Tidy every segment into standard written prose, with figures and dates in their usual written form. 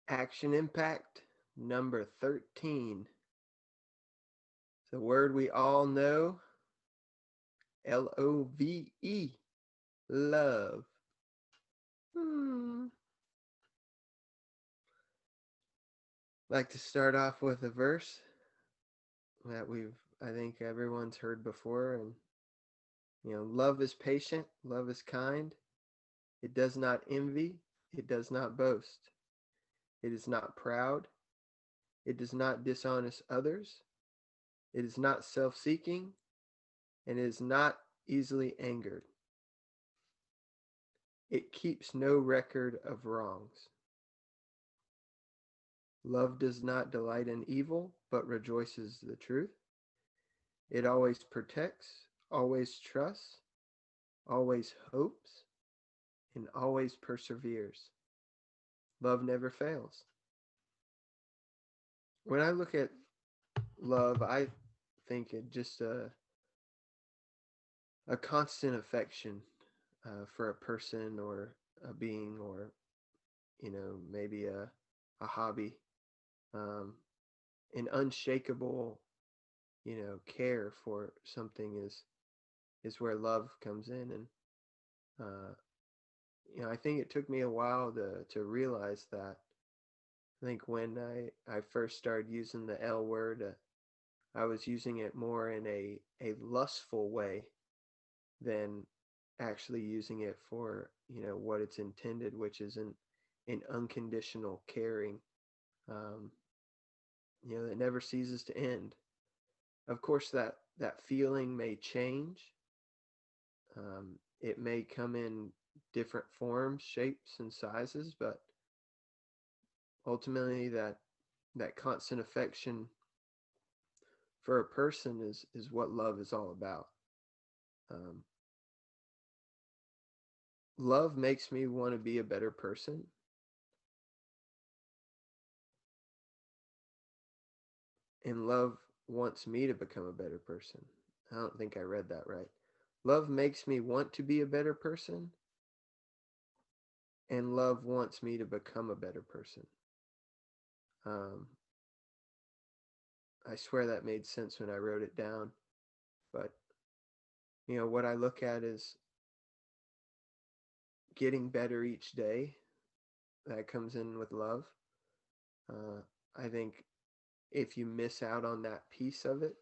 Action Impact number 13. The word we all know, Love, love. Hmm. Like to start off with a verse that I think everyone's heard before. And, love is patient, love is kind. It does not envy, it does not boast. It is not proud, it does not dishonest others. It is not self seeking, and it is not easily angered. It keeps no record of wrongs. Love does not delight in evil, but rejoices the truth. It always protects, always trusts, always hopes, and always perseveres. Love never fails. When I look at love, I think it just a constant affection for a person or a being or maybe a hobby, um, an unshakable care for something is where love comes in. And uh, I think it took me a while to realize that. I think when I first started using the L word, I was using it more in a lustful way than actually using it for what it's intended, which is an unconditional caring, um, that never ceases to end. Of course, that feeling may change. It may come in different forms, shapes, and sizes, but ultimately, that constant affection for a person is what love is all about. Um, Love makes me want to be a better person, and love wants me to become a better person. I don't think I read that right. Love makes me want to be a better person, and love wants me to become a better person. Um, I swear that made sense when I wrote it down. But, what I look at is getting better each day. That comes in with love. Uh, I think if you miss out on that piece of it,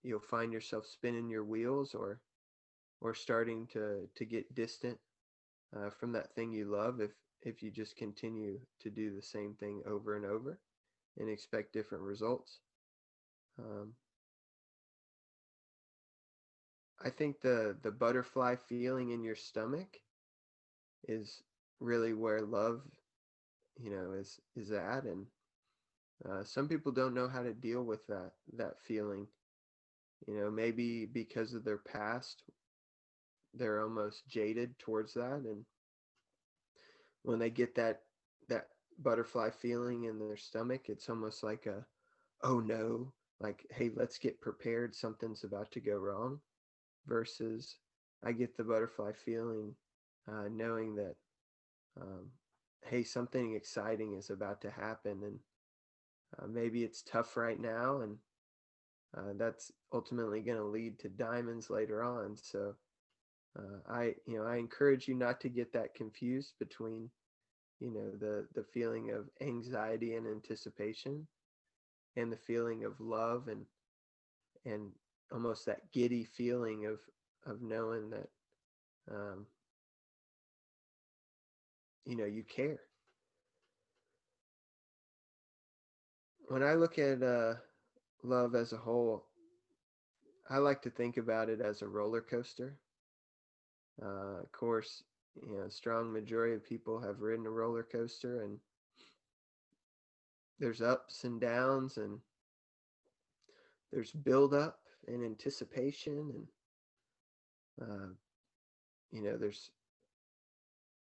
you'll find yourself spinning your wheels or starting to get distant from that thing you love if you just continue to do the same thing over and over and expect different results. Um, I think the butterfly feeling in your stomach is really where love, is at. And some people don't know how to deal with that feeling. Maybe because of their past, they're almost jaded towards that, and when they get that butterfly feeling in their stomach, it's almost like a, oh no, like, hey, let's get prepared, something's about to go wrong, versus I get the butterfly feeling knowing that, um, hey, something exciting is about to happen. And maybe it's tough right now, and that's ultimately going to lead to diamonds later on. So I encourage you not to get that confused between the feeling of anxiety and anticipation and the feeling of love and almost that giddy feeling of knowing that um, you care. When I look at love as a whole, I like to think about it as a roller coaster. Of course, a strong majority of people have ridden a roller coaster, and there's ups and downs, and there's build up and anticipation, and there's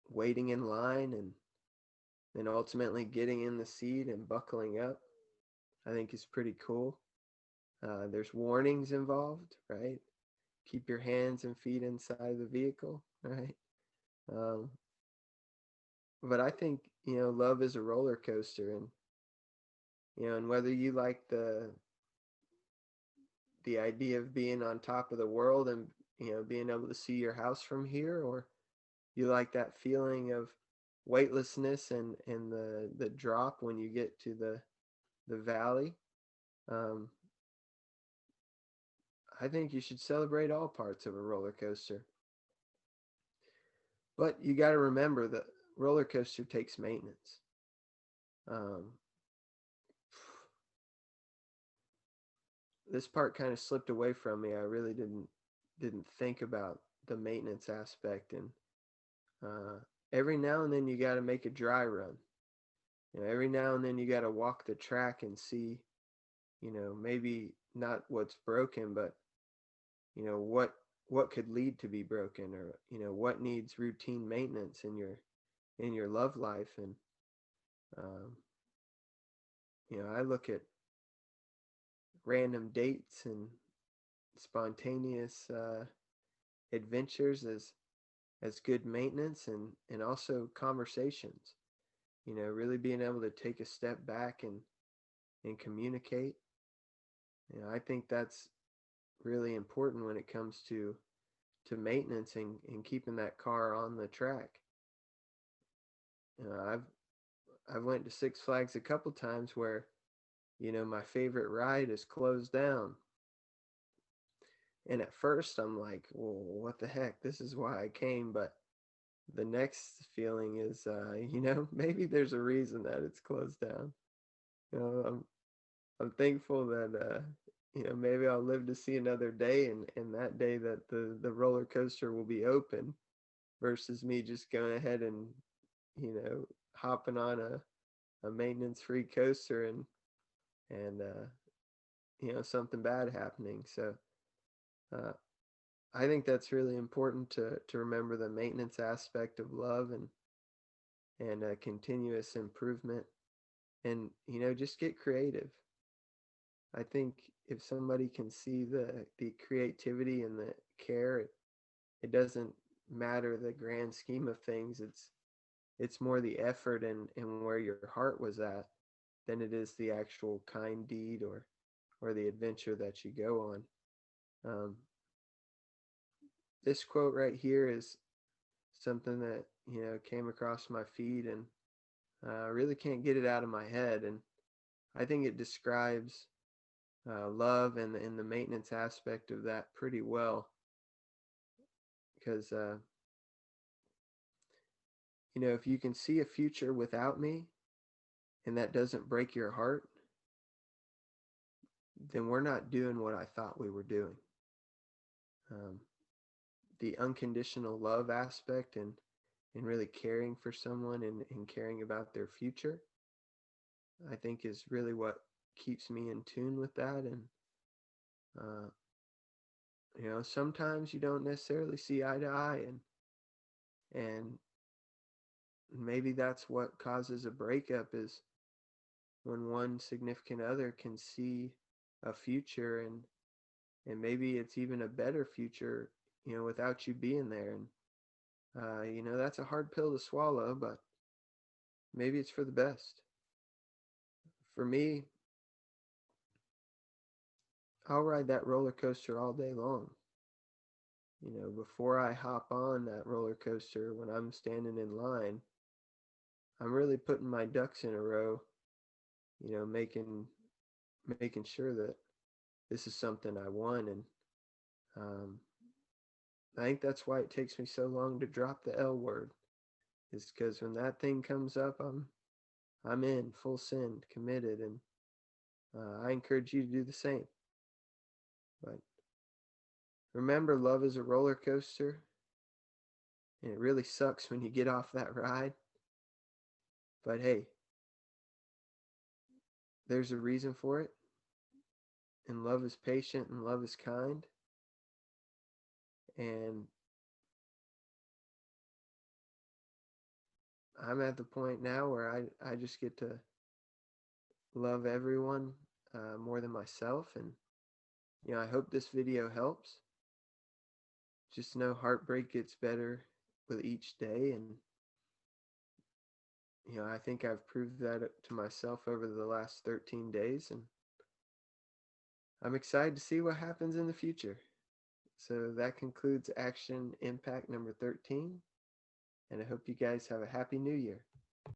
waiting in line, and then ultimately getting in the seat and buckling up. I think is pretty cool. There's warnings involved, right? Keep your hands and feet inside the vehicle, right? Um, but I think, love is a roller coaster, and and whether you like the idea of being on top of the world and being able to see your house from here, or you like that feeling of weightlessness and the drop when you get to the valley. um, I think you should celebrate all parts of a roller coaster, but you got to remember that roller coaster takes maintenance. um, this part kind of slipped away from me. I really didn't think about the maintenance aspect, and uh, every now and then you got to make a dry run. Every now and then you got to walk the track and see, maybe not what's broken, but what could lead to be broken, or what needs routine maintenance in your love life. And um, I look at random dates and spontaneous adventures as good maintenance, and also conversations. Really being able to take a step back and communicate. I think that's really important when it comes to maintenance and keeping that car on the track. I've went to Six Flags a couple times where my favorite ride is closed down, and at first I'm like, well, what the heck, this is why I came. But the next feeling is, maybe there's a reason that it's closed down. I'm thankful that maybe I'll live to see another day, and that day that the roller coaster will be open, versus me just going ahead and hopping on a maintenance free coaster and something bad happening. So uh, I think that's really important to remember the maintenance aspect of love, and continuous improvement, and just get creative. I think if somebody can see the creativity and the care, it doesn't matter the grand scheme of things. It's more the effort and where your heart was at than it is the actual kind deed or the adventure that you go on. Um, this quote right here is something that came across my feed, and I really can't get it out of my head. And I think it describes love and the maintenance aspect of that pretty well, because if you can see a future without me and that doesn't break your heart, then we're not doing what I thought we were doing. um, the unconditional love aspect, and really caring for someone, and caring about their future, I think is really what keeps me in tune with that. And uh, sometimes you don't necessarily see eye to eye, and maybe that's what causes a breakup, is when one significant other can see a future, and maybe it's even a better future, without you being there. And that's a hard pill to swallow, but maybe it's for the best. For me, I'll ride that roller coaster all day long. Before I hop on that roller coaster, when I'm standing in line, I'm really putting my ducks in a row, making sure that this is something I want. And um, I think that's why it takes me so long to drop the L word, is because when that thing comes up, I'm in full send, committed, and I encourage you to do the same. But remember, love is a roller coaster, and it really sucks when you get off that ride. But hey, there's a reason for it, and love is patient and love is kind. And I'm at the point now where I just get to love everyone more than myself. And I hope this video helps. Just know heartbreak gets better with each day, and I think I've proved that to myself over the last 13 days, and I'm excited to see what happens in the future. So that concludes Action Impact number 13, and I hope you guys have a happy new year.